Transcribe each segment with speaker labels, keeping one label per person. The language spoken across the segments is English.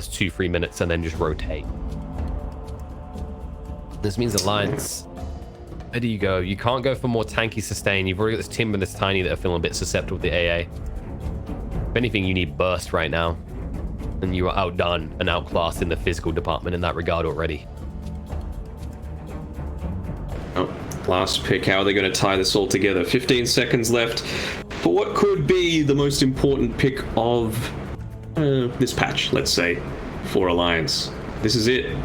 Speaker 1: first 2-3 minutes and then just rotate. This means Alliance, where do you go? You can't go for more tanky sustain. You've already got this Timber and this Tiny that are feeling a bit susceptible to the AA. If anything, you need burst right now. And you are outdone and outclassed in the physical department in that regard already.
Speaker 2: Oh, last pick. How are they going to tie this all together? 15 seconds left for what could be the most important pick of this patch, let's say, for Alliance. This is it.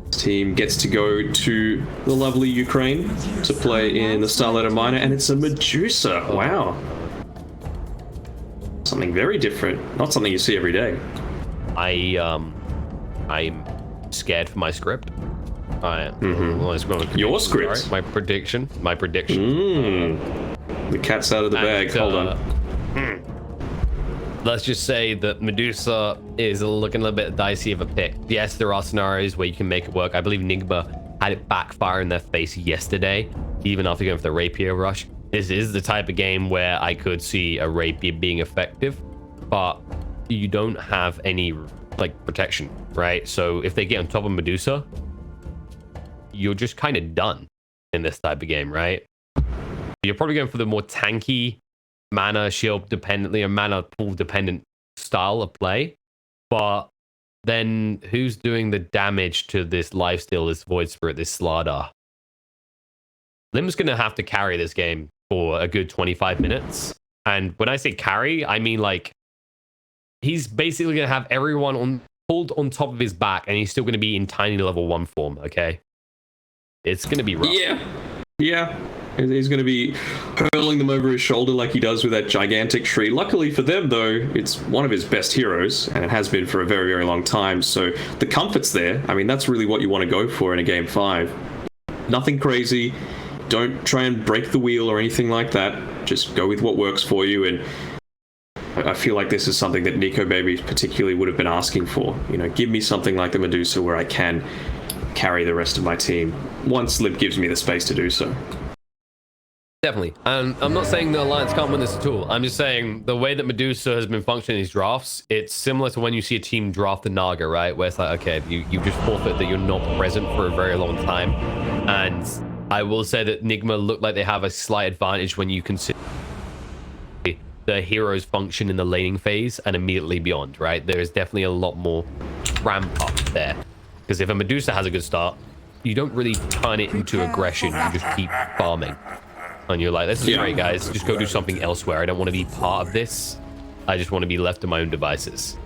Speaker 2: This team gets to go to the lovely Ukraine to play in the StarLadder minor, and it's a Medusa. Wow. Something very different. Not something you see every day.
Speaker 1: I'm scared for my script.
Speaker 2: Your script?
Speaker 1: Sorry, my prediction.
Speaker 2: The cat's out of the bag. Hold on.
Speaker 1: Let's just say that Medusa is looking a little bit dicey of a pick. Yes, there are scenarios where you can make it work. I believe Nigma had it backfire in their face yesterday, even after going for the Rapier rush. This is the type of game where I could see a Rapier being effective, but you don't have any like protection, right? So if they get on top of Medusa, you're just kind of done in this type of game, right? You're probably going for the more tanky mana shield dependently or mana pool dependent style of play, but then who's doing the damage to this lifesteal, this Void Spirit, this StarLadder? Lim's gonna have to carry this game for a good 25 minutes. And when I say carry, I mean like he's basically gonna have everyone pulled on top of his back, and he's still gonna be in tiny level 1 form, okay? It's gonna be rough.
Speaker 2: Yeah. He's going to be hurling them over his shoulder like he does with that gigantic tree. Luckily for them, though, it's one of his best heroes, and it has been for a very, very long time. So the comfort's there. I mean, that's really what you want to go for in a Game 5. Nothing crazy. Don't try and break the wheel or anything like that. Just go with what works for you. And I feel like this is something that NicoBaby particularly would have been asking for. You know, give me something like the Medusa where I can carry the rest of my team once Lib gives me the space to do so.
Speaker 1: Definitely. And I'm not saying the Alliance can't win this at all. I'm just saying the way that Medusa has been functioning in these drafts, it's similar to when you see a team draft the Naga, right? Where it's like, okay, you just forfeit that you're not present for a very long time. And I will say that Nigma look like they have a slight advantage when you consider the heroes function in the laning phase and immediately beyond, right? There is definitely a lot more ramp up there. Because if a Medusa has a good start, you don't really turn it into aggression. You just keep farming. And you're like, this is great, guys. Just go do something elsewhere. I don't want to be part of this. I just want to be left to my own devices.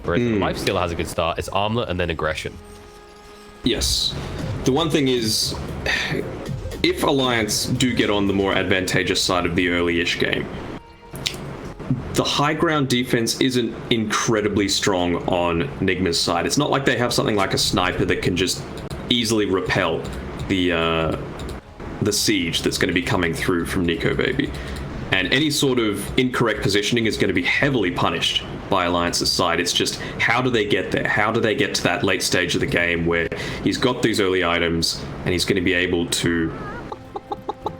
Speaker 1: Whereas Lifesteal has a good start. It's armlet and then aggression.
Speaker 2: Yes. The one thing is, if Alliance do get on the more advantageous side of the early-ish game, the high ground defense isn't incredibly strong on Nigma's side. It's not like they have something like a sniper that can just easily repel the siege that's going to be coming through from NicoBaby. And any sort of incorrect positioning is going to be heavily punished by Alliance's side. It's just, how do they get there? How do they get to that late stage of the game where he's got these early items and he's going to be able to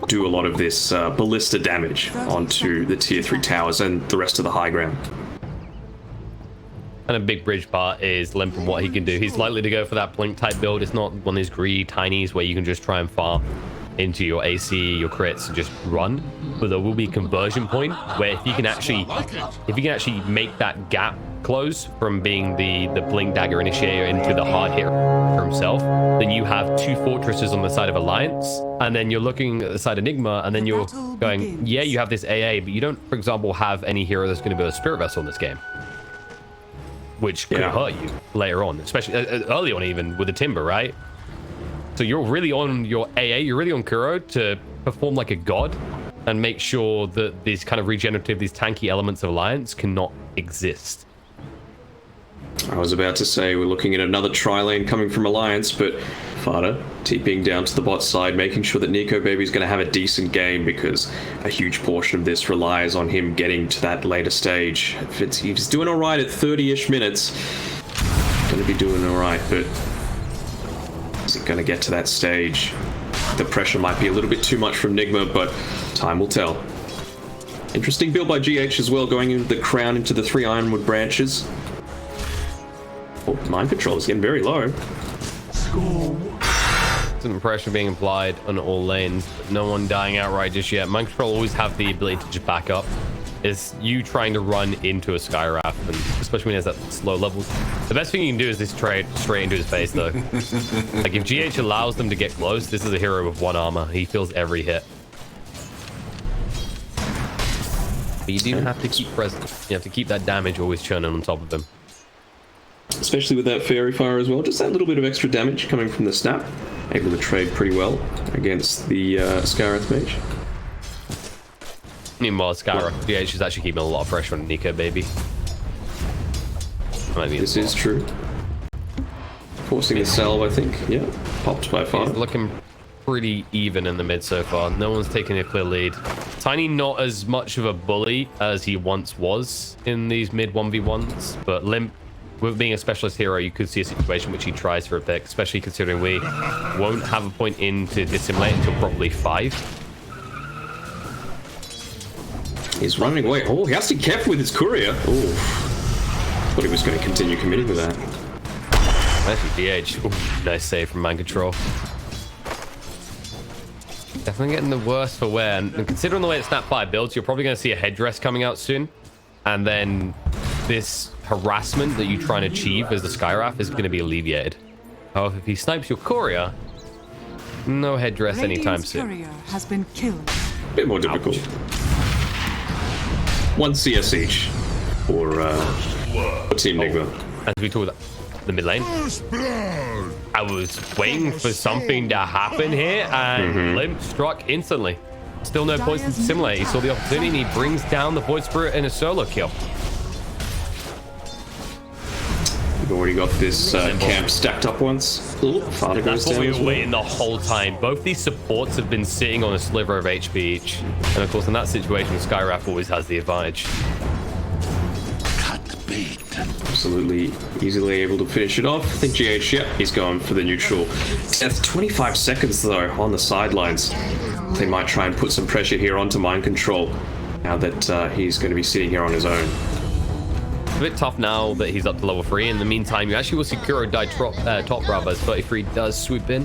Speaker 2: do a lot of this ballista damage onto the tier 3 towers and the rest of the high ground.
Speaker 1: And a big bridge part is Lim from what he can do. He's likely to go for that blink type build. It's not one of these greedy tinies where you can just try and farm into your AC, your crits, and just run. But there will be a conversion point where if you can actually make that gap close from being the blink dagger initiator into the hard hit for himself, then you have 2 fortresses on the side of Alliance, and then you're looking at the side of Nigma, and then you're going, yeah, you have this AA, but you don't, for example, have any hero that's going to build a spirit vessel in this game, which could hurt you later on, especially early on, even with the Timber, right? So you're really on your AA, you're really on Kuro to perform like a god and make sure that these kind of regenerative, these tanky elements of Alliance cannot exist.
Speaker 2: I was about to say we're looking at another tri-lane coming from Alliance, but Fada TPing down to the bot side, making sure that NicoBaby's going to have a decent game, because a huge portion of this relies on him getting to that later stage. If he's doing all right at 30-ish minutes, going to be doing all right, but is it going to get to that stage? The pressure might be a little bit too much from Nigma, but time will tell. Interesting build by GH as well, going into the crown into the 3 Ironwood branches. Oh, mind control is getting very low.
Speaker 1: Some pressure being applied on all lanes, but no one dying outright just yet. Mind control always have the ability to just back up. Is you trying to run into a Skywrath, and especially when he has that slow level. The best thing you can do is this trade straight into his face, though. Like if GH allows them to get close, this is a hero with 1 armor. He feels every hit. But you do have to keep present. You have to keep that damage always churning on top of him.
Speaker 2: Especially with that Fairy Fire as well. Just that little bit of extra damage coming from the snap. Able to trade pretty well against the Skywrath Mage.
Speaker 1: Meanwhile, Skywrath GH is actually keeping a lot of pressure on Nico, baby.
Speaker 2: This is true. Forcing the salve, I think. Yeah, popped by far.
Speaker 1: He's looking pretty even in the mid so far. No one's taking a clear lead. Tiny not as much of a bully as he once was in these mid 1v1s, but Limp, with being a specialist hero, you could see a situation which he tries for a pick, especially considering we won't have a point in to dissimulate until probably 5.
Speaker 2: He's running away. Oh, he has to be careful with his courier. Oh, thought he was going to continue committing with that.
Speaker 1: Actually, DH. Ooh, nice save from Mind Control. Definitely getting the worst for wear. And considering the way that Snapfire builds, you're probably going to see a headdress coming out soon. And then this harassment that you try and achieve as the Skywrath is going to be alleviated. However, if he snipes your courier, no headdress anytime soon.
Speaker 3: Courier has been killed.
Speaker 2: A bit more difficult.
Speaker 1: Ouch.
Speaker 2: 1 CS each for Team Nigma.
Speaker 1: As we talk about the mid lane, I was waiting for something to happen here, and Limp struck instantly. Still no points to simulate. He saw the opportunity, and he brings down the Void Spirit in a solo kill.
Speaker 2: We've already got this camp stacked up once. Ooh, Father goes
Speaker 1: That's what
Speaker 2: down
Speaker 1: we
Speaker 2: as
Speaker 1: were
Speaker 2: well.
Speaker 1: waiting the whole time. Both these supports have been sitting on a sliver of HP each. And of course, in that situation, Skywrath always has the advantage.
Speaker 2: Absolutely easily able to finish it off. I think GH, yep, he's going for the neutral. Death 25 seconds though on the sidelines. They might try and put some pressure here onto Mind Control now that he's going to be sitting here on his own.
Speaker 1: It's a bit tough now that he's up to level 3. In the meantime, you actually will see Kuro die top rather as 33 does swoop in.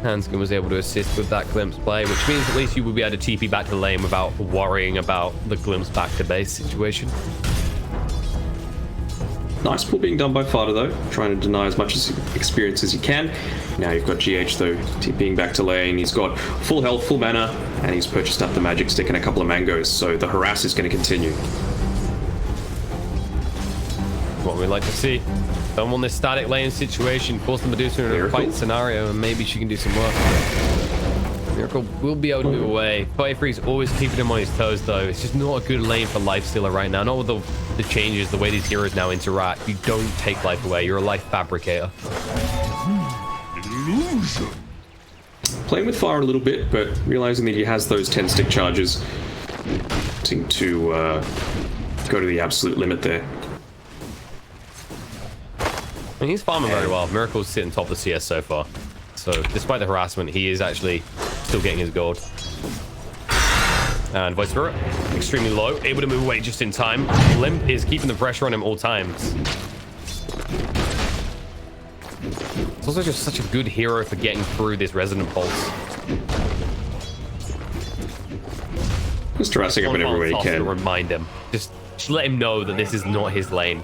Speaker 1: Hanskin was able to assist with that glimpse play, which means at least you will be able to TP back to the lane without worrying about the glimpse back to base situation.
Speaker 2: Nice pull being done by Fada though, trying to deny as much experience as he can. Now you've got GH though, TPing back to lane. He's got full health, full mana, and he's purchased up the magic stick and a couple of mangoes, so the harass is going to continue.
Speaker 1: What we'd like to see. Don't want this static lane situation, force the Medusa into a fight scenario, and maybe she can do some work. Miracle will be able to move away. Firefree's always keeping him on his toes, though. It's just not a good lane for Lifestealer right now. Not with the changes, the way these heroes now interact. You don't take life away. You're a life fabricator.
Speaker 2: Illusion. Playing with fire a little bit, but realizing that he has those 10-stick charges. Wanting to go to the absolute limit there.
Speaker 1: I mean, he's farming very well. Miracle's sitting top of the CS so far. So, despite the harassment, he is actually still getting his gold. And Void Spirit, extremely low, able to move away just in time. Limp is keeping the pressure on him all times. It's also just such a good hero for getting through this Resonant Pulse.
Speaker 2: Just harassing him in every way he can.
Speaker 1: To remind him. Just let him know that this is not his lane.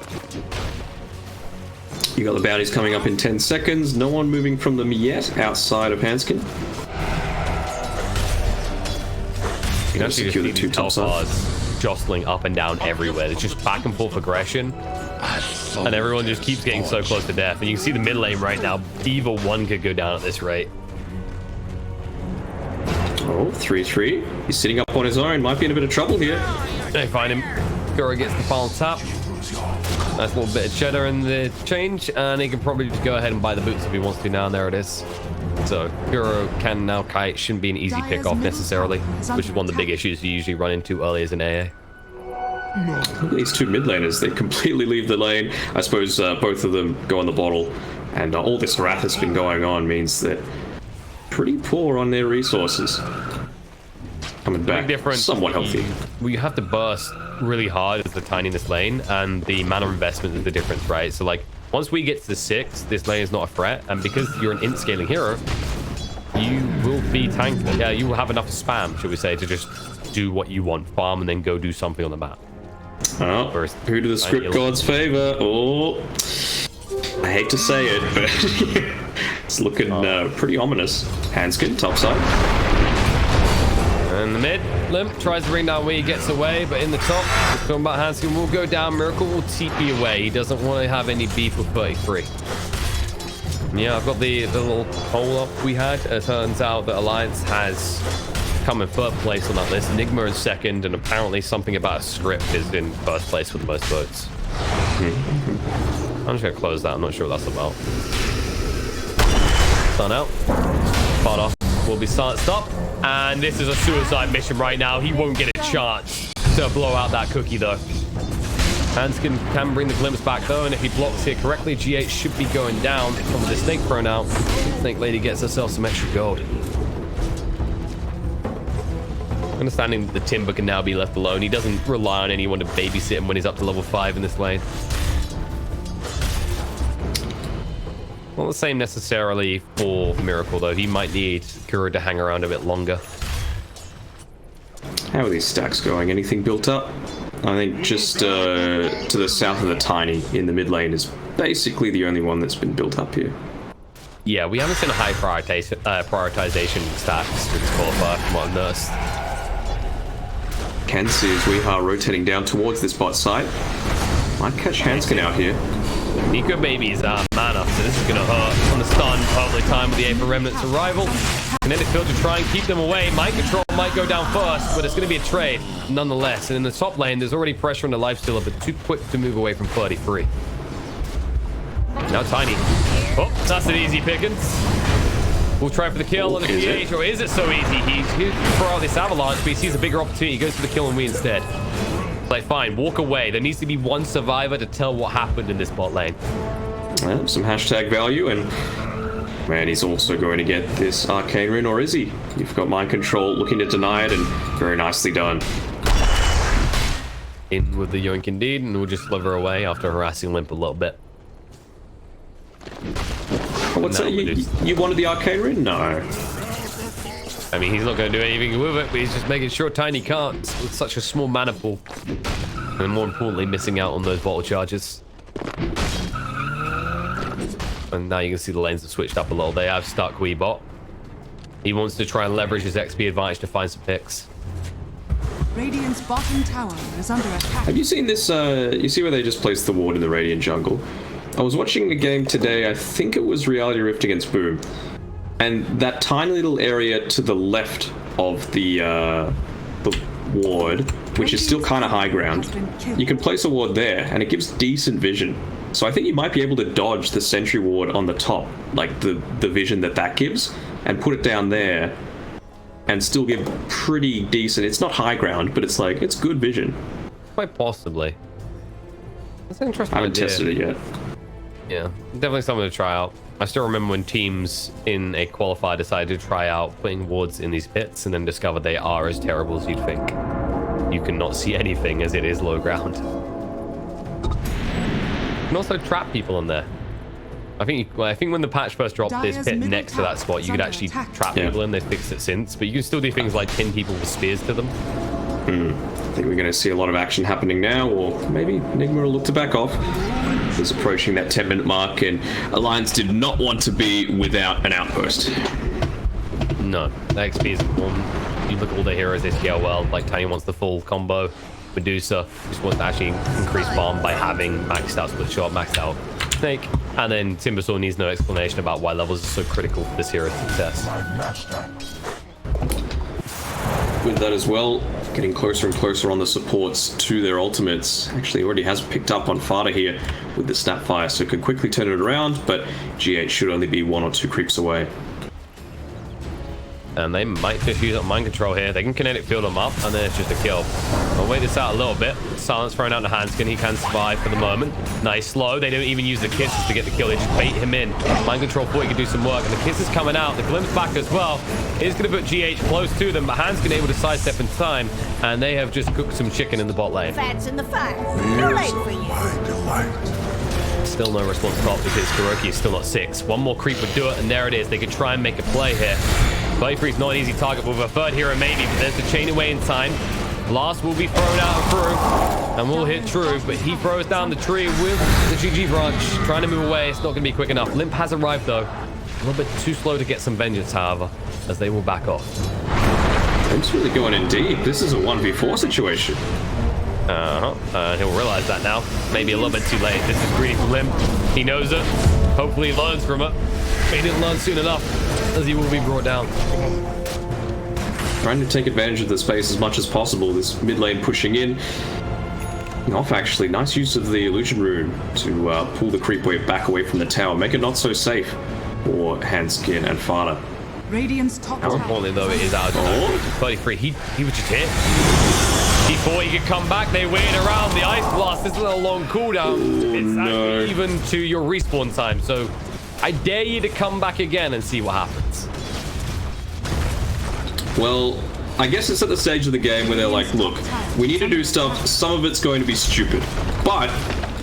Speaker 2: You got the bounties coming up in 10 seconds. No one moving from them yet outside of Hanskin.
Speaker 1: You can actually just see these top bars jostling up and down everywhere. It's just back and forth aggression. And everyone just keeps getting so close to death. And you can see the mid lane right now. Either one could go down at this rate.
Speaker 2: Oh, 3-3. He's sitting up on his own. Might be in a bit of trouble here.
Speaker 1: They find him. Goro gets the final tap. Nice little bit of cheddar in the change, and he can probably just go ahead and buy the boots if he wants to now, and there it is. So Kuro can now kite, shouldn't be an easy pick off necessarily, which is one of the big issues you usually run into early as an AA.
Speaker 2: These two mid laners, they completely leave the lane. I suppose both of them go on the bottle, and all this wrath that's been going on means that pretty poor on their resources. coming back
Speaker 1: difference,
Speaker 2: somewhat healthy.
Speaker 1: We have to burst really hard as the tiny in this lane, and the mana investment is the difference, right? So like once we get to the 6, this lane is not a threat, and because you're an int scaling hero, you will be tank. Yeah, you will have enough spam, should we say, to just do what you want, farm, and then go do something on the map.
Speaker 2: Oh, who do the script gods favor? Oh, I hate to say it, but it's looking pretty ominous. Hanskin, top side.
Speaker 1: And the mid, Limp tries to bring down where he gets away, but in the top, we're talking about Hanskin will go down. Miracle will TP away. He doesn't want to have any beef with 33. Yeah, I've got the little poll up we had. It turns out that Alliance has come in third place on that list. Nigma is second, and apparently something about a script is in first place with the most votes. I'm just gonna close that. I'm not sure what that's about. Stun out. Spot off. Will be stop. And this is a suicide mission right now. He won't get a chance to blow out that cookie though. Hanskin can bring the glimpse back though, and if he blocks here correctly, G8 should be going down from the snake thrown out. Snake lady gets herself some extra gold. Understanding that the Timber can now be left alone. He doesn't rely on anyone to babysit him when he's up to level 5 in this lane. Not the same necessarily for Miracle though. He might need Kuro to hang around a bit longer.
Speaker 2: How are these stacks going? Anything built up? I think just to the south of the Tiny in the mid lane is basically the only one that's been built up here.
Speaker 1: Yeah, we haven't seen a high prioritization stacks with this qualifier from what I've noticed.
Speaker 2: Can see as we are rotating down towards this bot site. Might catch Hanskin out here.
Speaker 1: Nico Baby's mana, so this is going to hurt on the stun. Probably time with the Aether Remnant's arrival. Kinetic Field to try and keep them away. Mind Control might go down first, but it's going to be a trade nonetheless. And in the top lane, there's already pressure on the lifestealer, but too quick to move away from 33. Now Tiny. Oh, that's an easy pickings. We'll try for the kill on the PH, or is it so easy? He's for all this avalanche, but he sees a bigger opportunity. He goes for the kill and we instead. Like, fine, walk away. There needs to be one survivor to tell what happened in this bot lane.
Speaker 2: Well, some hashtag value, and man, he's also going to get this Arcane Rune, or is he? You've got Mind Control looking to deny it, and very nicely done.
Speaker 1: In with the yoink indeed, and we'll just sliver away after harassing Limp a little bit.
Speaker 2: What's that? You wanted the Arcane Rune? No.
Speaker 1: I mean, he's not going to do anything with it, but he's just making sure Tiny can't with such a small mana pool. And more importantly, missing out on those bottle charges. And now you can see the lanes have switched up a little. They have stuck Weebot. He wants to try and leverage his XP advantage to find some picks.
Speaker 3: Radiant's bottom tower is under attack.
Speaker 2: Have you seen this? You see where they just placed the ward in the Radiant jungle? I was watching a game today. I think it was Reality Rift against Boom. And that tiny little area to the left of the ward, which is still kind of high ground, you can place a ward there, and it gives decent vision. So I think you might be able to dodge the sentry ward on the top, like the vision that gives, and put it down there, and still give pretty decent. It's not high ground, but it's like, it's good vision.
Speaker 1: Quite possibly. That's an interesting
Speaker 2: I haven't tested it yet.
Speaker 1: Yeah, definitely something to try out. I still remember when teams in a qualifier decided to try out putting wards in these pits and then discovered they are as terrible as you'd think. You cannot see anything as it is low ground. You can also trap people in there. I think when the patch first dropped, this pit next to that spot, you could actually trap people in. They fixed it since, but you can still do things like pin people with spears to them.
Speaker 2: I think we're going to see a lot of action happening now, or maybe Nigma will look to back off. He's approaching that 10-minute mark, and Alliance did not want to be without an outpost.
Speaker 1: No, the XP is important. You look at all the heroes, they scale well. Like Tiny wants the full combo. Medusa just wants to actually increase farm by having maxed out split shot, maxed out Snake. And then Timbersaw needs no explanation about why levels are so critical for this hero's success.
Speaker 2: With that as well, getting closer and closer on the supports to their ultimates. Actually, already has picked up on Fada here with the Snapfire, so could quickly turn it around, but G8 should only be 1 or 2 creeps away.
Speaker 1: And they might just use up Mind Control here. They can Kinetic Field them up, and then it's just a kill. I'll wait this out a little bit. Silence thrown out to Hanskin. He can survive for the moment. Nice slow. They don't even use the kisses to get the kill. They just bait him in. Mind control before he can do some work. And the kiss is coming out. The glimpse back as well. Is going to put GH close to them, but Hanskin able to sidestep in time. And they have just cooked some chicken in the bot lane.
Speaker 4: Fats in the fire. Too late for you.
Speaker 1: Still no response top because Kuroki is still not 6. One more creep would do it, and there it is. They could try and make a play here. 33 is not an easy target with a third hero maybe, but there's the chain away in time. Blast will be thrown out and through, and will hit true, but he throws down the tree with the GG branch, trying to move away. It's not going to be quick enough. Limp has arrived though. A little bit too slow to get some vengeance, however, as they will back off.
Speaker 2: Limp's really going in deep. This is a 1v4 situation.
Speaker 1: He'll realize that now. Maybe a little bit too late. This is greedy for Limp. He knows it. Hopefully he learns from it. He didn't learn soon enough, as he will be brought down.
Speaker 2: Trying to take advantage of the space as much as possible. This mid lane pushing in. Off actually. Nice use of the illusion rune to pull the creep wave back away from the tower. Make it not so safe for Hanskin and Fada.
Speaker 3: Radiant's top
Speaker 1: More
Speaker 3: tower
Speaker 1: importantly, though, it is out of time. 33. He was just hit. He thought he could come back. They waited around. The ice blast. This is a long cooldown. It's actually even to your respawn time. So I dare you to come back again and see what happens.
Speaker 2: Well, I guess it's at the stage of the game where they're like, look, we need to do stuff. Some of it's going to be stupid. But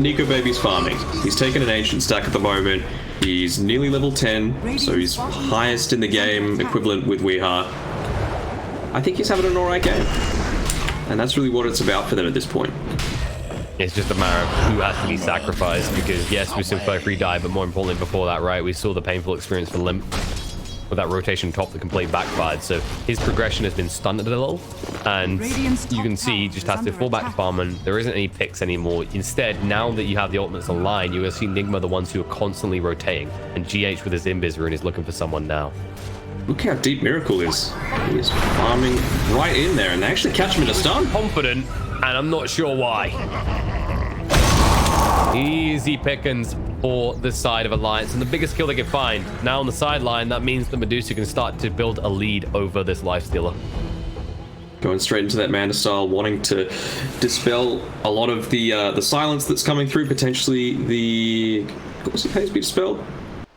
Speaker 2: Nico Baby's farming. He's taken an ancient stack at the moment. He's nearly level 10, so he's highest in the game, equivalent with Weeha. I think he's having an alright game. And that's really what it's about for them at this point.
Speaker 1: It's just a matter of who has to be sacrificed, because yes, we saw 33 die, but more importantly before that, right, we saw the painful experience for Limp with that rotation top that completely backfired. So his progression has been stunted a little, and you can see he just has to fall back to farm, and there isn't any picks anymore. Instead, now that you have the ultimates online, you're going to see Nigma the ones who are constantly rotating, and GH with his Invis rune is looking for someone now.
Speaker 2: Look how deep Miracle is. He is farming right in there, and they actually catch him in a stun.
Speaker 1: Confident, and I'm not sure why. Easy pickings for the side of Alliance, and the biggest kill they can find. Now on the sideline, that means that Medusa can start to build a lead over this Lifestealer.
Speaker 2: Going straight into that Manda style, wanting to dispel a lot of the silence that's coming through. Potentially the... Was it Haze be dispelled?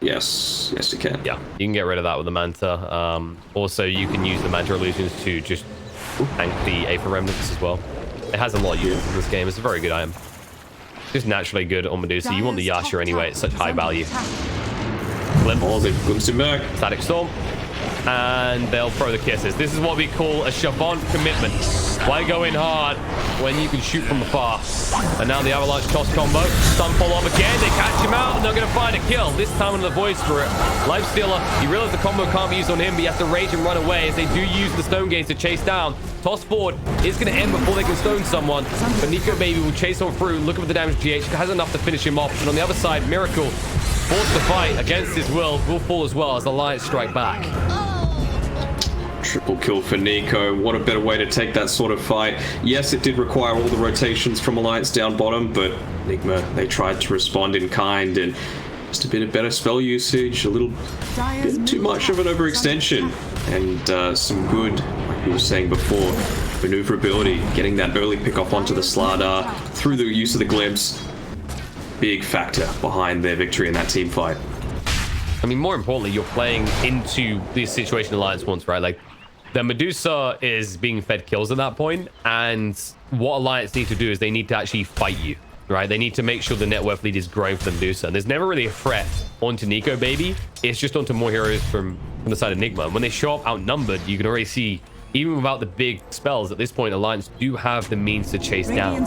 Speaker 2: Yes, you can.
Speaker 1: Yeah, you can get rid of that with the Manta. Also, you can use the Manta illusions to just tank the Aether Remnants as well. It has a lot of use in this game. It's a very good item. Just naturally good on Medusa. You want the Yasha anyway. It's such high value. Limp.
Speaker 2: Oh, they've glimpsed him back.
Speaker 1: Static Storm. And they'll throw the kisses. This is what we call a Shavant commitment. Why go in hard when you can shoot from afar? And now the Avalanche toss combo. Stun follow-up again. They catch him out, and they're going to find a kill. This time on the voice for it. Lifestealer, you realize the combo can't be used on him, but you have to rage and run away as they do use the stone gaze to chase down. Toss forward is going to end before they can stone someone, but Nico Baby will chase on through, looking for the damage. GH has enough to finish him off, and on the other side, Miracle, forced to fight against his will fall as well as the Alliance strike back.
Speaker 2: Triple kill for Nico. What a better way to take that sort of fight. Yes, it did require all the rotations from Alliance down bottom, but Nigma, they tried to respond in kind, and just a bit of better spell usage, a little bit too much of an overextension, and some good, like we were saying before, maneuverability, getting that early pick off onto the StarLadder through the use of the glimpse. Big factor behind their victory in that team fight.
Speaker 1: I mean, more importantly, you're playing into this situation Alliance wants, right? Like, the Medusa is being fed kills at that point, and what Alliance need to do is they need to actually fight you, right? They need to make sure the net worth lead is growing for the Medusa. And there's never really a threat onto Nico Baby. It's just onto more heroes from the side of Nigma. And when they show up outnumbered, you can already see, even without the big spells, at this point, Alliance do have the means to chase down.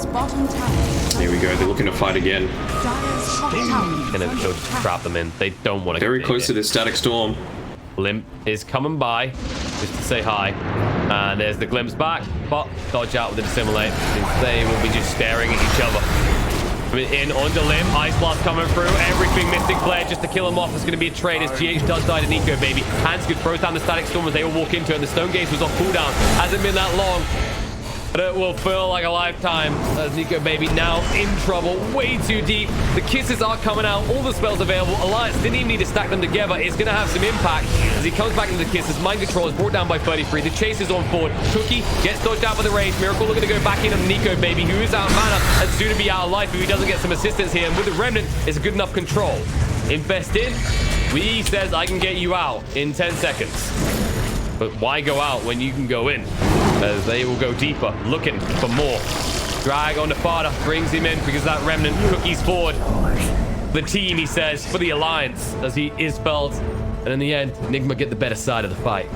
Speaker 2: Here we go. They're looking to fight again.
Speaker 1: And then they'll just trap them in. They don't want to
Speaker 2: Very close to this Static Storm.
Speaker 1: Limp is coming by just to say hi, and there's the glimpse back, but dodge out with the dissimulate. They will be just staring at each other. I mean, in onto Limp, Ice Blast coming through, everything Mystic Flare just to kill him off. It's going to be a trade as GH does die to Nico Baby. Hanskin throws down the Static Storm as they will walk into it, and the Stone Gaze was off cooldown. Hasn't been that long. But it will feel like a lifetime as Nico Baby now in trouble, way too deep. The kisses are coming out, all the spells available. Alliance didn't even need to stack them together. It's going to have some impact as he comes back into the kisses. Mind control is brought down by 33. The chase is on forward. Cookie gets dodged out by the rage. Miracle looking to go back in on Nico Baby, who is out of mana and soon to be out of life if he doesn't get some assistance here. And with the Remnant, it's a good enough control. Invested. We says I can get you out in 10 seconds. But why go out when you can go in? As they will go deeper, looking for more. Drag on the father, brings him in because that Remnant Cookie's forward. The team, he says, for the Alliance, as he is felt. And in the end, Nigma get the better side of the fight.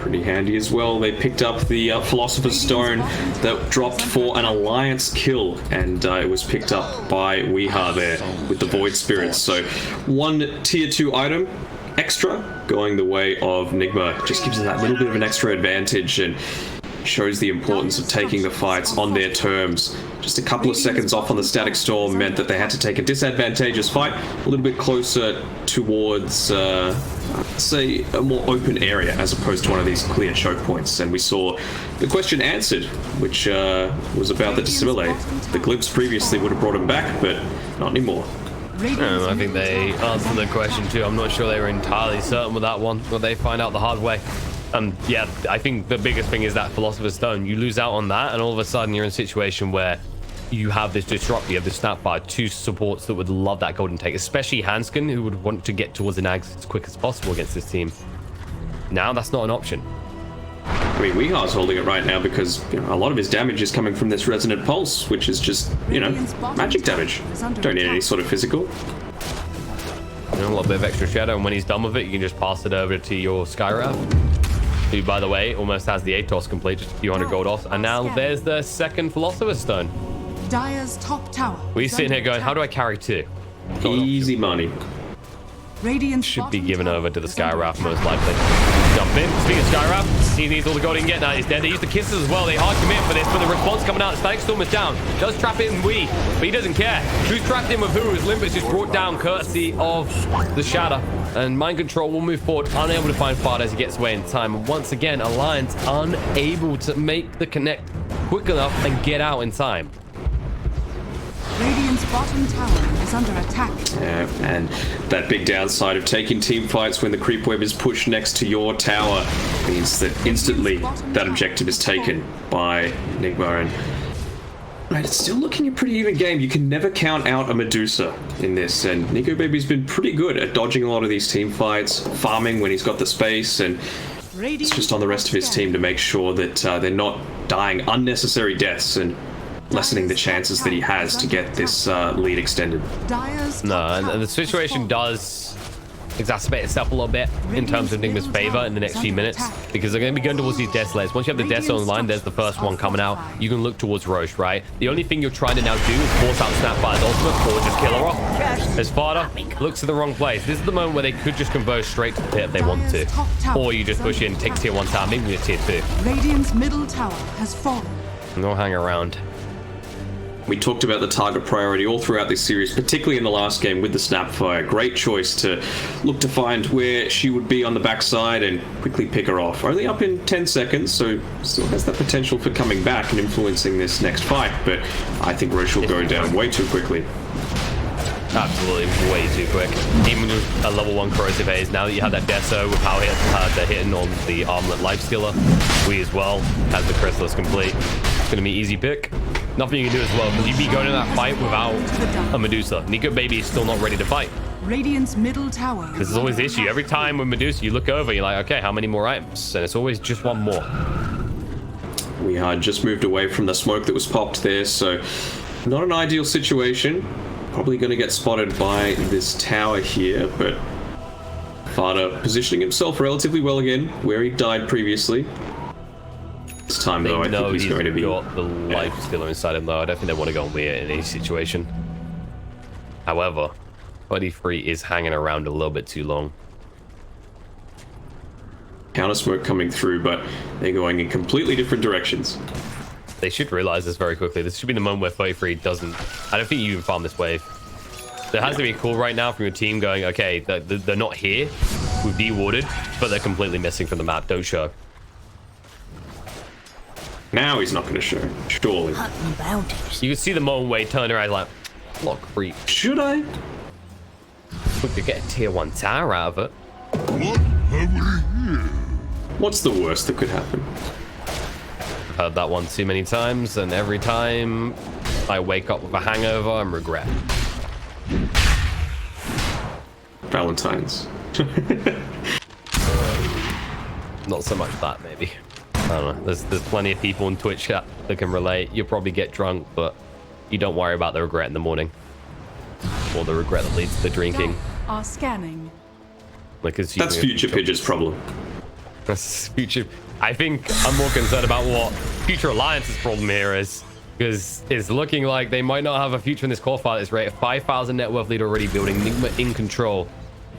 Speaker 2: Pretty handy as well. They picked up the Philosopher's Stone that dropped for an Alliance kill, and it was picked up by Weeha there with the Void Spirits. So one tier 2 item extra going the way of Nigma. Just gives them that little bit of an extra advantage and shows the importance of taking the fights on their terms. Just a couple of seconds off on the Static Storm meant that they had to take a disadvantageous fight a little bit closer towards say a more open area as opposed to one of these clear choke points. And we saw the question answered, which was about the Dissimilate. The glimpse previously would have brought him back, but not anymore.
Speaker 1: I think they answered the question too. I'm not sure they were entirely certain with that one, but they find out the hard way. Yeah, I think the biggest thing is that Philosopher's Stone. You lose out on that, and all of a sudden you're in a situation where you have this disrupt, you have this Snapfire, two supports that would love that golden take, especially Hanskin, who would want to get towards the Nags as quick as possible against this team. Now that's not an option.
Speaker 2: I mean, Weeha's holding it right now because a lot of his damage is coming from this Resonant Pulse, which is just, magic damage. Don't need any sort of physical.
Speaker 1: A little bit of extra shadow, and when he's done with it, you can just pass it over to your Skywrath, who, by the way, almost has the Atos complete, just a few hundred gold off. And now there's the second Philosopher's Stone.
Speaker 3: Dire's top tower.
Speaker 1: We're sitting here going, how do I carry two?
Speaker 2: Easy money.
Speaker 3: Radiant
Speaker 1: Should be given over to the Skywrath most likely. Jump in. Speaking of Skywrath, he needs all the gold he can get now. He's dead. They use the kisses as well. They hard commit for this, but the response coming out. Static Storm is down. Does trap it in but he doesn't care. Who's trapped in with who? His Limpus just brought down courtesy of the Shatter. And Mind Control will move forward, unable to find Fard as he gets away in time. And once again, Alliance unable to make the connect quick enough and get out in time.
Speaker 3: Radiant's bottom tower is under attack.
Speaker 2: Yeah, and that big downside of taking team fights when the creep web is pushed next to your tower means that instantly that objective is taken by Nigma. And it's still looking a pretty even game. You can never count out a Medusa in this, and Nico Baby's been pretty good at dodging a lot of these team fights, farming when he's got the space, and it's just on the rest of his team to make sure that they're not dying unnecessary deaths and lessening the chances that he has to get this lead extended.
Speaker 1: No, and the situation does exacerbate itself a little bit in terms of Nigma's favor in the next few minutes, because they're going to be going towards these death slays. Once you have the death online, there's the first one coming out. You can look towards Roche, right? The only thing you're trying to now do is force out Snapfire's ultimate or just kill her off. As Farder looks to the wrong place. This is the moment where they could just converge straight to the pit if they want to. Or you just push in, take tier 1 tower, maybe a tier 2.
Speaker 3: Radiant's middle tower has fallen.
Speaker 1: No hang around.
Speaker 2: We talked about the target priority all throughout this series, particularly in the last game with the Snapfire. Great choice to look to find where she would be on the backside and quickly pick her off. Only up in 10 seconds, so still has the potential for coming back and influencing this next fight, but I think Roche will go down way too quickly.
Speaker 1: Absolutely, way too quick. Even with a level 1 corrosive haze, now that you have that Deso with power hit, they're hitting on the armlet lifestealer. We as well has the Chrysalis complete. It's going to be easy pick. Nothing you can do as well, because you'd be going to that fight without a Medusa. Nico Baby is still not ready to fight.
Speaker 3: Radiant's middle tower.
Speaker 1: This is always the issue. Every time with Medusa, you look over, you're like, okay, how many more items? And it's always just one more.
Speaker 2: We had just moved away from the smoke that was popped there, so not an ideal situation. Probably going to get spotted by this tower here, but Farder positioning himself relatively well again, where he died previously. This time, though, I think he's going to be...
Speaker 1: got the life stealer inside him, though. I don't think they want to go near in any situation. However, 23 is hanging around a little bit too long.
Speaker 2: Counter smoke coming through, but they're going in completely different directions.
Speaker 1: They should realize this very quickly. This should be the moment where 33 doesn't... I don't think you can farm this wave. There has to be a call right now from your team going, okay, they're not here. We've de-warded, but they're completely missing from the map. Don't show.
Speaker 2: Now he's not going to show, surely.
Speaker 4: Hunting bounties.
Speaker 1: You can see the moment where he turned around like, what creep.
Speaker 2: Should I?
Speaker 1: We could get a tier 1 tower out of it.
Speaker 2: What's the worst that could happen?
Speaker 1: I've heard that one too many times, and every time I wake up with a hangover and regret.
Speaker 2: Valentine's.
Speaker 1: Not so much that, maybe. I don't know. There's plenty of people in Twitch chat that can relate. You'll probably get drunk, but you don't worry about the regret in the morning. Or the regret that leads to the drinking.
Speaker 3: Are scanning.
Speaker 1: Like it's
Speaker 2: That's Future Pidge's problem.
Speaker 1: That's Future. I think I'm more concerned about what Future Alliance's problem here is. Because it's looking like they might not have a future in this qualifier at this rate. A 5,000 net worth lead already building. Nigma in control.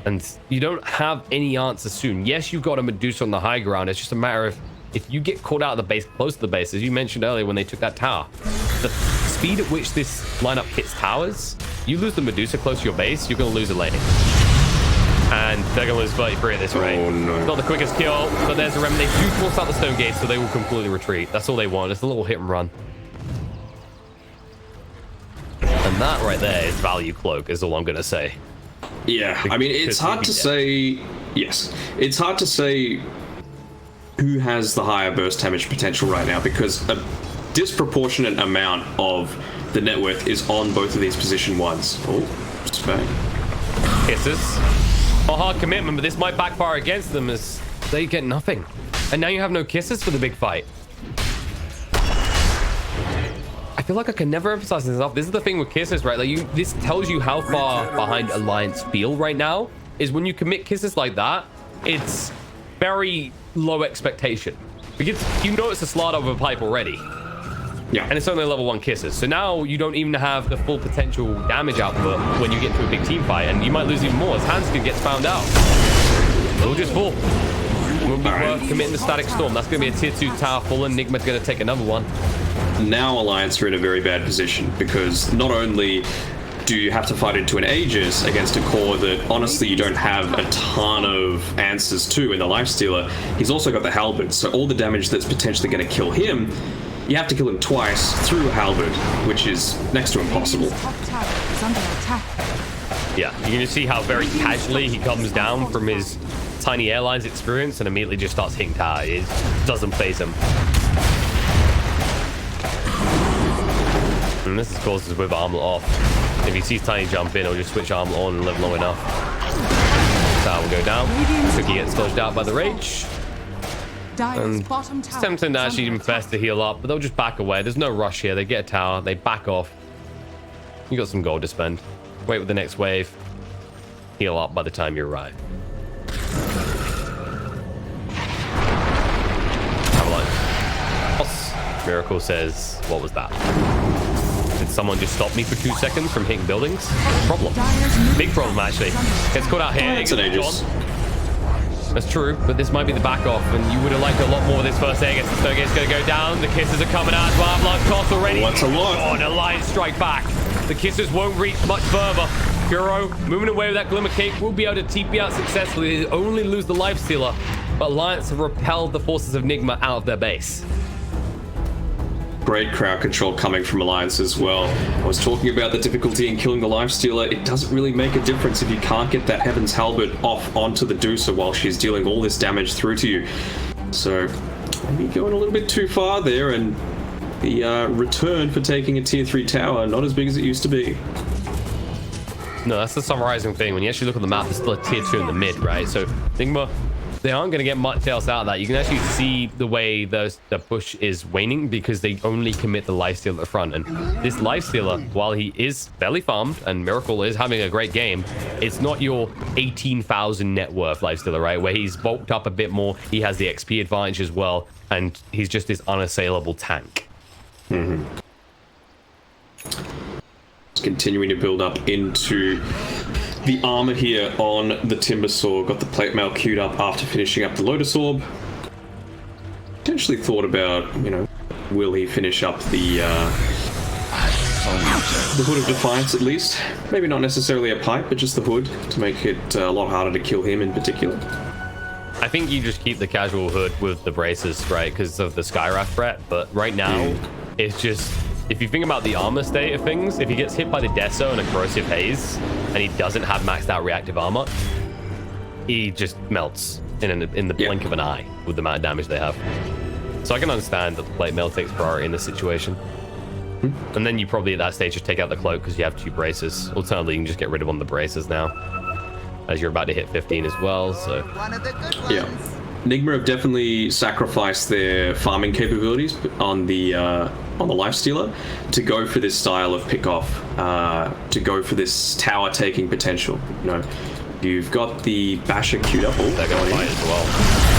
Speaker 1: And you don't have any answer soon. Yes, you've got a Medusa on the high ground. It's just a matter of if you get caught out of the base, close to the base, as you mentioned earlier when they took that tower. The speed at which this lineup hits towers, you lose the Medusa close to your base, you're going to lose a lane. And they're going to lose 33 at this rate.
Speaker 2: Oh, no.
Speaker 1: It's not the quickest kill, but there's a remnant. They do force out the stone gate, so they will completely retreat. That's all they want. It's a little hit and run. And that right there is value cloak, is all I'm going to say.
Speaker 2: Yeah, I mean, it's hard to say. Yes, it's hard to say who has the higher burst damage potential right now because a disproportionate amount of the net worth is on both of these position ones. Oh, Spain.
Speaker 1: Kisses. A hard commitment, but this might backfire against them as they get nothing. And now you have no kisses for the big fight. I feel like I can never emphasize this enough. This is the thing with kisses, right? Like this tells you how far behind Alliance feel right now. Is when you commit kisses like that, it's very low expectation because you know it's a slot of a pipe already.
Speaker 2: Yeah,
Speaker 1: and it's only level 1 kisses. So now you don't even have the full potential damage output when you get into a big team fight, and you might lose even more as Hanskin gets found out. It'll just fall. It won't be worth committing the Static Storm. That's going to be a tier 2 tower full, and Nigma's going to take another one.
Speaker 2: Now Alliance are in a very bad position because not only do you have to fight into an Aegis against a core that honestly you don't have a ton of answers to in the Lifestealer, he's also got the Halberd, so all the damage that's potentially going to kill him, you have to kill him twice through a Halberd, which is next to impossible.
Speaker 3: Top tower is under attack.
Speaker 1: Yeah, you can just see how very casually he comes down from his tiny airlines experience and immediately just starts hitting tower. It doesn't phase him. And this is causes with armlet off. If he sees Tiny jump in, he'll just switch armlet on and live long enough. Tower will go down. Cookie gets dodged out by the rage. And it's tempting to actually invest to heal up, but they'll just back away. There's no rush here. They get a tower, they back off. You got some gold to spend. Wait with the next wave. Heal up by the time you arrive. Have a look. Miracle says, what was that? Did someone just stop me for 2 seconds from hitting buildings? Problem. Big problem, actually. Gets caught out here.
Speaker 2: It's an Aegis.
Speaker 1: That's true, but this might be the back off, and you would have liked a lot more of this first Aegis. The Snowgate's going to go down. The kisses are coming out as well. Blood cost already.
Speaker 2: What's a lot?
Speaker 1: Oh, and Alliance strike back. The kisses won't reach much further. Kuro moving away with that Glimmer Cake will be able to TP out successfully. They only lose the Lifestealer, but Alliance have repelled the forces of Nigma out of their base.
Speaker 2: Great crowd control coming from Alliance as well. I was talking about the difficulty in killing the Lifestealer. It doesn't really make a difference if you can't get that Heaven's Halberd off onto the Deucer while she's dealing all this damage through to you. So maybe going a little bit too far there, and the return for taking a tier 3 tower, not as big as it used to be.
Speaker 1: No, that's the summarizing thing. When you actually look at the map, there's still a tier 2 in the mid, right? So Nigma, they aren't going to get much else out of that. You can actually see the way the push is waning because they only commit the Lifestealer at the front. And this Lifestealer, while he is fairly farmed and Miracle is having a great game, it's not your 18,000 net worth Lifestealer, right? Where he's bulked up a bit more. He has the XP advantage as well. And he's just this unassailable tank.
Speaker 2: Mm-hmm. Continuing to build up into the armor here on the Timbersaw. Got the plate mail queued up after finishing up the Lotus Orb. Potentially thought about, you know, will he finish up the Hood of Defiance at least? Maybe not necessarily a pipe, but just the hood to make it a lot harder to kill him in particular.
Speaker 1: I think you just keep the casual hood with the braces, right? Because of the Skyraft threat. But right now, it's just, if you think about the armor state of things, if he gets hit by the Deso and a corrosive haze, and he doesn't have maxed out reactive armor, he just melts in the blink of an eye with the amount of damage they have. So I can understand that the plate mail takes priority in this situation. And then you probably at that stage just take out the cloak because you have 2 braces. Alternatively, you can just get rid of one of the braces now, as you're about to hit 15 as well. So
Speaker 4: One of the good ones.
Speaker 2: Yeah. Nigma have definitely sacrificed their farming capabilities on the lifestealer to go for this style of pick off, to go for this tower taking potential. You know, you've got the Basher queued up.
Speaker 1: they're going to fight as well.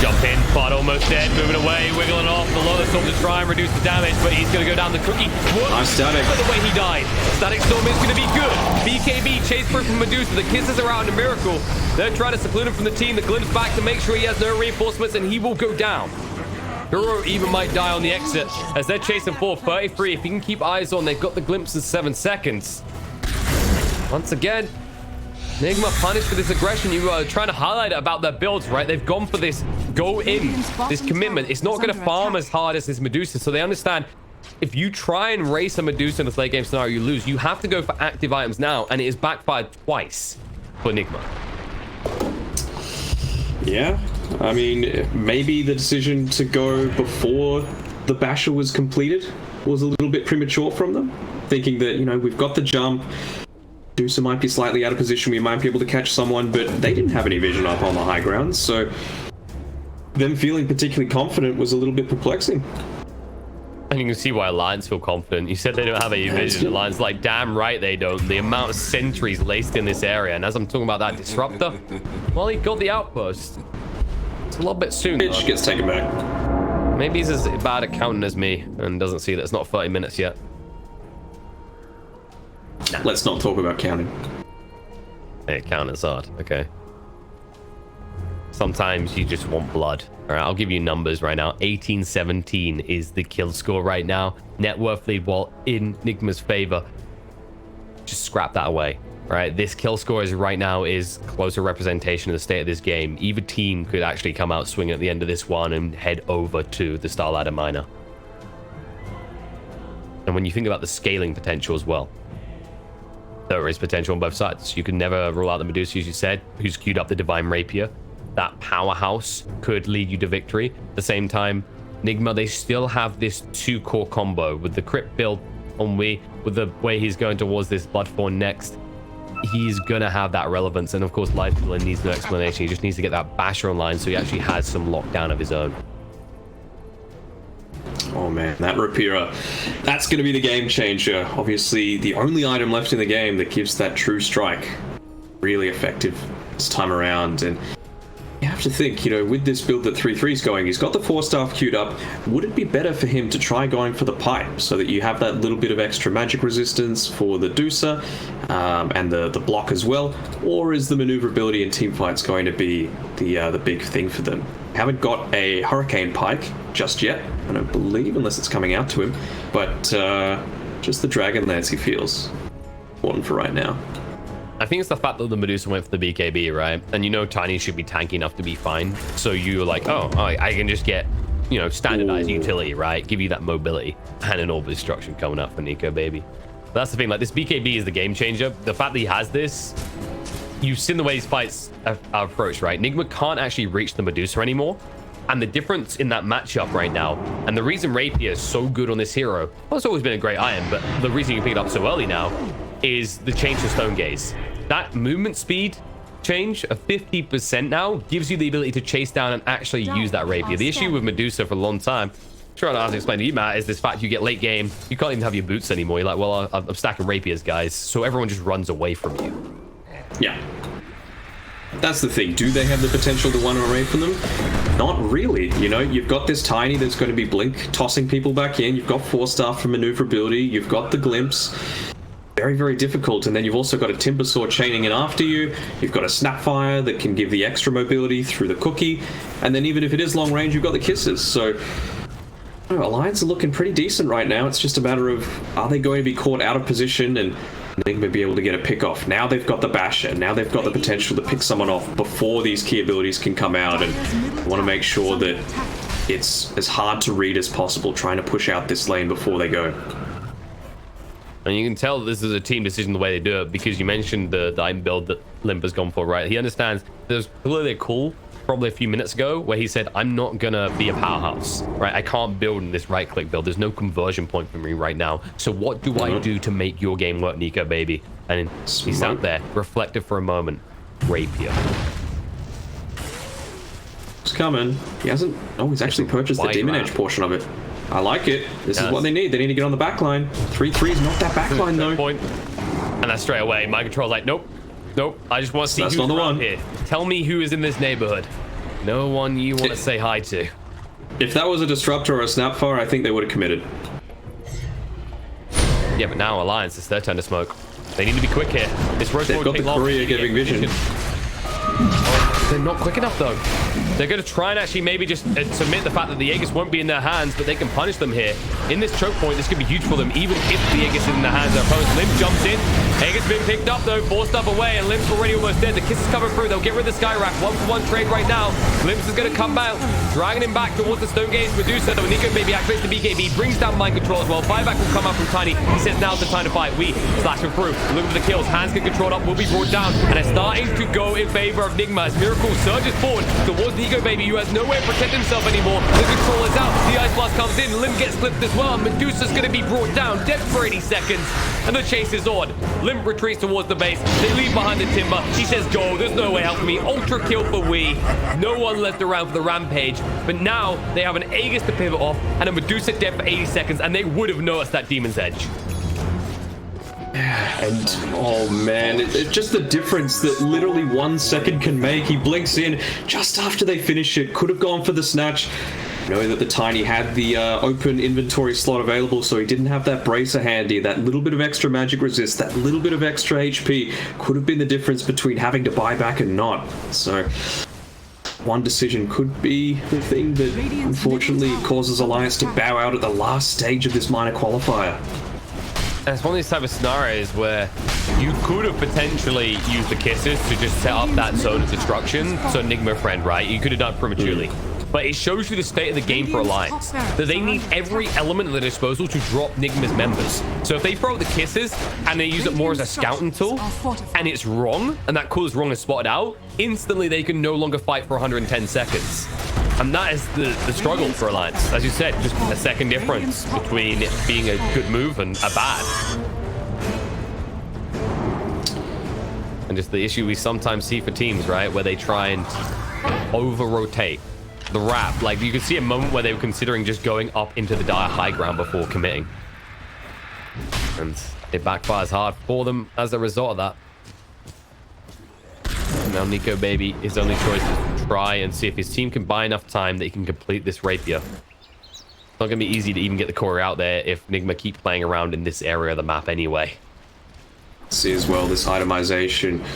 Speaker 1: Jump in, but almost dead, moving away, wiggling off. The Lotus Storm to try and reduce the damage, but he's going to go down the cookie. What?
Speaker 2: Nice static.
Speaker 1: Look at the way he died. Static Storm is going to be good. BKB chase through from Medusa. The kisses are out in a miracle. They're trying to seclude him from the team. The glimpse back to make sure he has no reinforcements, and he will go down. Hero even might die on the exit as they're chasing for 33. If you can keep eyes on, they've got the glimpse in 7 seconds. Once again, Nigma punished for this aggression. You are trying to highlight about their builds, right? They've gone for this go in, this commitment. It's not going to farm as hard as this Medusa, so they understand if you try and race a Medusa in this late game scenario, you lose. You have to go for active items now, and it is backfired twice for Nigma.
Speaker 2: Yeah, I mean, maybe the decision to go before the Basher was completed was a little bit premature from them, thinking that, you know, we've got the jump. Medusa might be slightly out of position, we might be able to catch someone, but they didn't have any vision up on the high ground, so them feeling particularly confident was a little bit perplexing.
Speaker 1: And you can see why Alliance feel confident. You said they don't have any vision. Alliance like, damn right they don't. The amount of sentries laced in this area, and as I'm talking about that disruptor, well, he got the outpost. It's a little bit soon, though.
Speaker 2: Pitch gets taken back.
Speaker 1: Maybe he's as bad at counting as me and doesn't see that it's not 30 minutes yet.
Speaker 2: Let's not talk about counting.
Speaker 1: Hey, counting's hard. Okay. Sometimes you just want blood. All right, I'll give you numbers right now. 18-17 is the kill score right now. Net worth lead while in Nigma's favor. Just scrap that away. All right, this kill score is right now is closer representation of the state of this game. Either team could actually come out swinging at the end of this one and head over to the StarLadder miner. And when you think about the scaling potential as well, there is potential on both sides. You can never rule out the Medusa, as you said, who's queued up the Divine Rapier. That powerhouse could lead you to victory. At the same time, Nigma, they still have this 2-core combo with the crit build on Wii, with the way he's going towards this Bloodthorn next. He's gonna have that relevance, and of course, Life Villain needs no explanation. He just needs to get that Basher online so he actually has some lockdown of his own.
Speaker 2: Oh man, that Rapier, that's going to be the game changer. Obviously, the only item left in the game that gives that true strike really effective this time around. And you have to think, you know, with this build that 3-3's going, he's got the 4-staff queued up. Would it be better for him to try going for the pipe so that you have that little bit of extra magic resistance for the Dusa and the block as well? Or is the maneuverability in teamfights going to be the big thing for them? Haven't got a Hurricane Pike just yet, I don't believe, unless it's coming out to him. But just the Dragon Lance he feels important for right now.
Speaker 1: I think it's the fact that the Medusa went for the BKB, right? And you know Tiny should be tanky enough to be fine. So you're like, oh, I can just get, you know, standardized utility, right? Give you that mobility and an orb destruction coming up for Nico, baby. But that's the thing, like this BKB is the game changer. The fact that he has this, you've seen the way his fights are approached, right? Nigma can't actually reach the Medusa anymore. And the difference in that matchup right now, and the reason Rapier is so good on this hero, well, it's always been a great item, but the reason you pick it up so early now is the change to Stone Gaze. That movement speed change of 50% now gives you the ability to chase down and actually use that Rapier. The issue with Medusa for a long time, I'm sure I don't have to explain to you, Matt, is this fact you get late game, you can't even have your boots anymore. You're like, well, I'm stacking Rapiers, guys. So everyone just runs away from you.
Speaker 2: Yeah. That's the thing. Do they have the potential to one away from them? Not really. You know, you've got this Tiny that's going to be blink, tossing people back in. You've got 4-star for maneuverability. You've got the glimpse. Very, very difficult. And then you've also got a Timber Saw chaining in after you. You've got a Snapfire that can give the extra mobility through the cookie. And then even if it is long range, you've got the kisses. So Alliance are looking pretty decent right now. It's just a matter of, are they going to be caught out of position and Nigma be able to get a pick off. Now they've got the basher. Now they've got the potential to pick someone off before these key abilities can come out, and want to make sure that it's as hard to read as possible, trying to push out this lane before they go.
Speaker 1: And you can tell this is a team decision the way they do it, because you mentioned the item build that Limp has gone for, right? He understands there's clearly a call probably a few minutes ago where he said, I'm not gonna be a powerhouse, right? I can't build in this right click build. There's no conversion point for me right now. So what do I do to make your game work, Nico baby? And he sat there, reflected for a moment. Rapier.
Speaker 2: It's coming. He hasn't. Oh, he's actually purchased the Demon Edge portion of it. I like it. This is what they need. They need to get on the back line. 3-3 is not that back line though.
Speaker 1: Point. And that's straight away. My control's like, nope. Nope. I just want to see who's around here. Tell me who is in this neighborhood. No one you want to say hi to.
Speaker 2: If that was a disruptor or a snapfire, I think they would have committed.
Speaker 1: Yeah, but now Alliance, it's their turn to smoke. They need to be quick here. This road
Speaker 2: They've got the courier giving vision.
Speaker 1: Oh, they're not quick enough though. They're going to try and actually maybe just submit the fact that the Aegis won't be in their hands, but they can punish them here. In this choke point, this could be huge for them, even if the Aegis is in the hands of their opponents. Limp jumps in. Aegis been picked up though, forced up away, and Limp's already almost dead. The kiss is coming through. They'll get rid of the Skyrack. 1-for-1 trade right now. Limps is going to come out, dragging him back towards the Stone Gaze Medusa. Nico maybe activates the BKB, brings down mind control as well. Buyback will come out from Tiny. He says now's the time to fight. We slash him through. Look at the kills. Hands get controlled up, will be brought down, and it's starting to go in favor of Nigma as Miracle surges forward towards Nico baby, who has no way to protect himself anymore. The control is out. The Ice Blast comes in. Limp gets clipped as well. Medusa's going to be brought down, dead for 80 seconds, and the chase is on. Limp retreats towards the base. They leave behind the timber. He says, go. There's no way out for me. Ultra kill for we. No one left around for the rampage, but now they have an Aegis to pivot off and a Medusa dead for 80 seconds, and they would have noticed that Demon's Edge.
Speaker 2: And oh man, it's just the difference that literally 1 second can make. He blinks in just after they finish it. Could have gone for the snatch, knowing that the Tiny had the open inventory slot available, so he didn't have that bracer handy. That little bit of extra magic resist, that little bit of extra HP could have been the difference between having to buy back and not. So one decision could be the thing that unfortunately causes Alliance to bow out at the last stage of this minor qualifier.
Speaker 1: And it's one of these type of scenarios where you could have potentially used the kisses to just set up that zone of destruction. So Nigma friend, right? You could have done prematurely. But it shows you the state of the game for Alliance, that they need every element at their disposal to drop Nigma's members. So if they throw out the kisses and they use it more as a scouting tool, and it's wrong, and that call is wrong is spotted out, instantly they can no longer fight for 110 seconds. And that is the struggle for Alliance. As you said, just a second difference between it being a good move and a bad. And just the issue we sometimes see for teams, right? Where they try and over-rotate the wrap. Like, you could see a moment where they were considering just going up into the dire high ground before committing. And it backfires hard for them as a result of that. Now Nico baby, his only choice is to try and see if his team can buy enough time that he can complete this rapier. It's not going to be easy to even get the core out there if Nigma keep playing around in this area of the map anyway.
Speaker 2: See as well this itemization,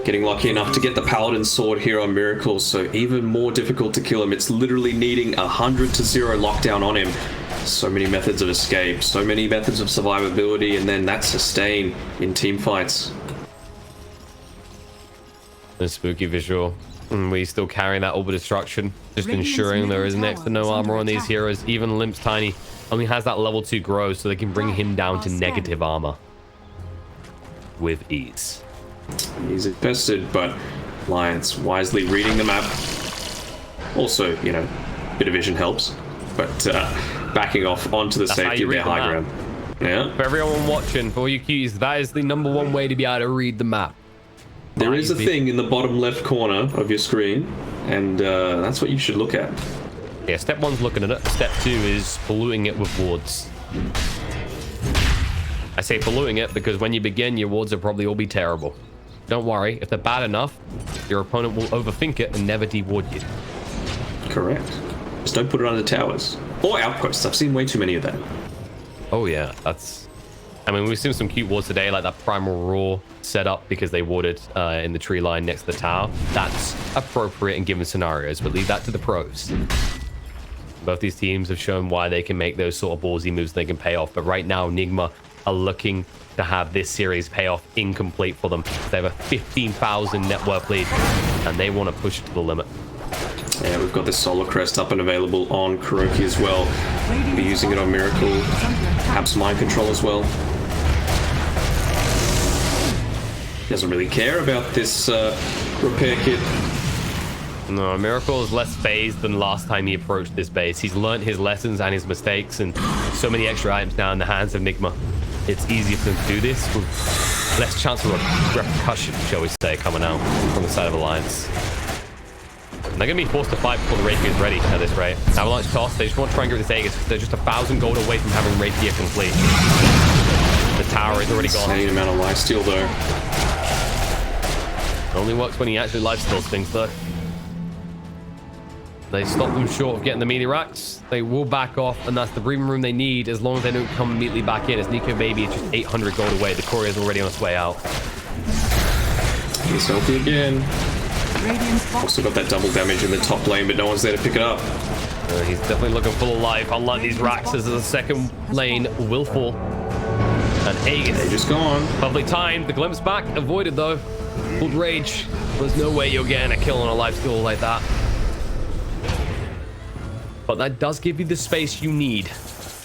Speaker 2: getting lucky enough to get the Paladin sword here on Miracle, so even more difficult to kill him. It's literally needing 100-0 lockdown on him. So many methods of escape, so many methods of survivability, and then that sustain in team fights.
Speaker 1: A spooky visual. And we still carrying that orbital destruction, just ensuring there is next to no armor on these heroes. Even Limp's Tiny only has that level 2 grow, so they can bring him down to negative armor with ease.
Speaker 2: He's invested, but Alliance wisely reading the map. Also, you know, bit of vision helps, but backing off onto the safety of their high ground. Yeah.
Speaker 1: For everyone watching, for all you cuties, that is the #1 way to be able to read the map.
Speaker 2: There is a thing in the bottom left corner of your screen, and that's what you should look at.
Speaker 1: Yeah, step 1's looking at it. Step 2 is polluting it with wards. I say polluting it because when you begin, your wards will probably all be terrible. Don't worry, if they're bad enough, your opponent will overthink it and never deward you.
Speaker 2: Correct. Just don't put it under towers. Or outposts. I've seen way too many of that.
Speaker 1: Oh yeah, that's... I mean, we've seen some cute wards today, like that Primal Roar setup because they warded in the tree line next to the tower. That's appropriate in given scenarios, but leave that to the pros. Both these teams have shown why they can make those sort of ballsy moves they can pay off. But right now, Nigma are looking to have this series pay off incomplete for them. They have a 15,000 net worth lead, and they want to push it to the limit.
Speaker 2: Yeah, we've got the Solar Crest up and available on Kuroki as well. Be using it on Miracle, perhaps Mind Control as well. Doesn't really care about this repair kit.
Speaker 1: No, Miracle is less phased than last time he approached this base. He's learned his lessons and his mistakes, and so many extra items now in the hands of Nigma. It's easier for them to do this with less chance of repercussion, shall we say, coming out from the side of Alliance. And they're going to be forced to fight before the Rapier is ready at this rate. Avalanche toss, they just want to try and get this Aegis. They're just 1,000 gold away from having Rapier complete. The tower is already gone.
Speaker 2: Insane amount of lifesteal though.
Speaker 1: Only works when he actually lifesteals things though. They stop them short of getting the melee racks. They will back off, and that's the breathing room they need as long as they don't come immediately back in. As Nico Baby is just 800 gold away. The courier is already on its way out.
Speaker 2: He's healthy again.
Speaker 3: Radiant's bottom
Speaker 2: Also got that double damage in the top lane, but no one's there to pick it up.
Speaker 1: He's definitely looking full of life. Unlike these racks, as the second lane will fall. And Aegis.
Speaker 2: They're just gone.
Speaker 1: Lovely time. The glimpse back avoided though. Full rage. There's no way you're getting a kill on a life steal like that. But that does give you the space you need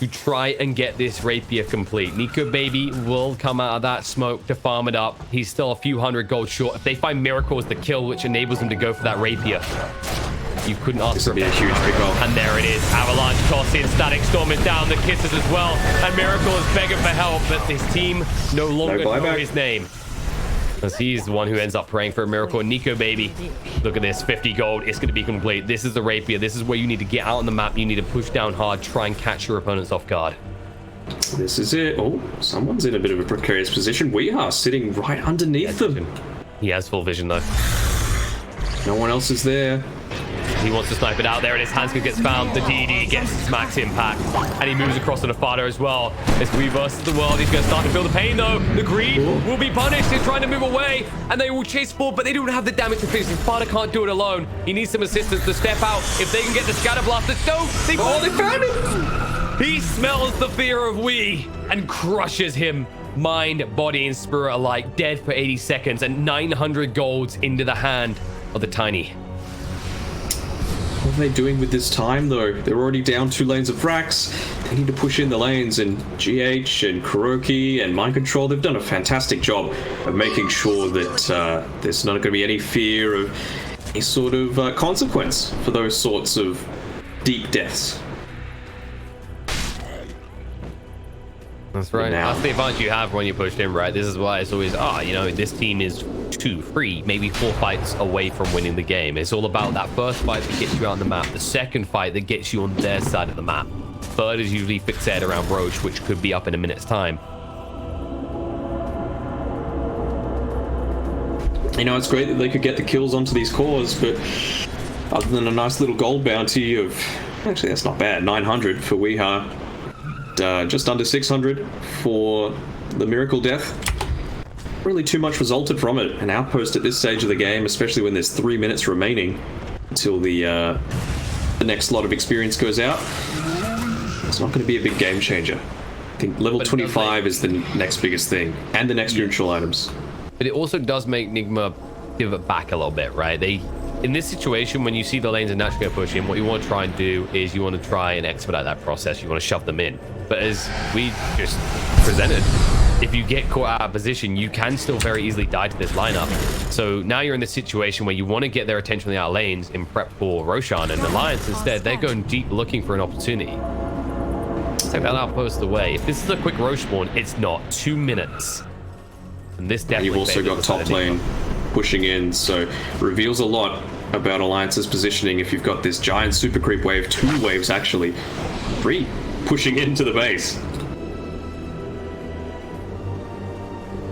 Speaker 1: to try and get this Rapier complete. Nico Baby will come out of that smoke to farm it up. He's still a few hundred gold short. If they find Miracle as the kill, which enables them to go for that Rapier, you couldn't ask
Speaker 2: This
Speaker 1: for
Speaker 2: would be a huge pick-off.
Speaker 1: And there it is. Avalanche toss in. Static Storm is down. The kisses as well. And Miracle is begging for help, but his team no longer know his name. As he's the one who ends up praying for a miracle. And Nico Baby, look at this, 50 gold. It's going to be complete. This is the Rapier. This is where you need to get out on the map. You need to push down hard, try and catch your opponents off guard.
Speaker 2: This is it. Oh, someone's in a bit of a precarious position. We are sitting right underneath them.
Speaker 1: He has full vision though.
Speaker 2: No one else is there.
Speaker 1: He wants to snipe it out. There it is. Hanska gets found. The DD gets his max impact. And he moves across to the Nefado as well. As we versus the world, he's going to start to feel the pain though. The greed will be punished. He's trying to move away. And they will chase forward, but they don't have the damage to finish. Nefado can't do it alone. He needs some assistance to step out. If they can get the scatter blasters. No! They found him! He smells the fear of we and crushes him. Mind, body, and spirit alike. Dead for 80 seconds. And 900 golds into the hand of the Tiny.
Speaker 2: What are they doing with this time, though? They're already down 2 lanes of Rax. They need to push in the lanes, and GH and Kuroki and Mind Control, they've done a fantastic job of making sure that there's not going to be any fear of any sort of consequence for those sorts of deep deaths.
Speaker 1: That's right. That's the advantage you have when you pushed in, right? This is why it's always, you know, this team is 2, 3, maybe 4 fights away from winning the game. It's all about that first fight that gets you out on the map, the second fight that gets you on their side of the map. Third is usually fixated around Roche, which could be up in a minute's time.
Speaker 2: You know, it's great that they could get the kills onto these cores, but other than a nice little gold bounty of, actually that's not bad, 900 for Weeha. Just under 600 for the Miracle Death. Really too much resulted from it. An outpost at this stage of the game, especially when there's 3 minutes remaining until the next lot of experience goes out. It's not going to be a big game changer. I think level 25 is the next biggest thing, and the next neutral items.
Speaker 1: But it also does make Nigma give it back a little bit, right? In this situation, when you see the lanes are naturally going to push in, what you want to try and do is you want to try and expedite that process. You want to shove them in. But as we just presented, if you get caught out of position, you can still very easily die to this lineup. So now you're in the situation where you want to get their attention on the out lanes in prep for Roshan and Alliance. Instead, they're going deep looking for an opportunity. Take that outpost away. If this is a quick Roche spawn, it's not. 2 minutes. And this definitely...
Speaker 2: You've also got top lane pushing in, so reveals a lot about Alliance's positioning if you've got this giant super creep wave, 2 waves actually, 3 pushing into the base.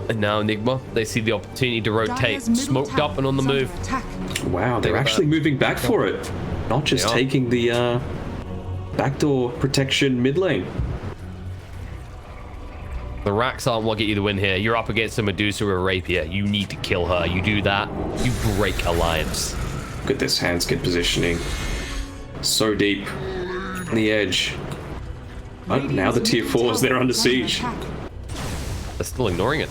Speaker 1: And now Nigma, they see the opportunity to rotate, smoked up and on the move.
Speaker 2: Wow, they're actually moving back for it, not just taking the backdoor protection mid lane.
Speaker 1: The racks aren't what get you the win here. You're up against a Medusa or a Rapier. You need to kill her. You do that, you break Alliance.
Speaker 2: Look at this Handskid positioning. So deep on the edge. But now the tier 4s, they're under siege.
Speaker 1: The they're still ignoring it.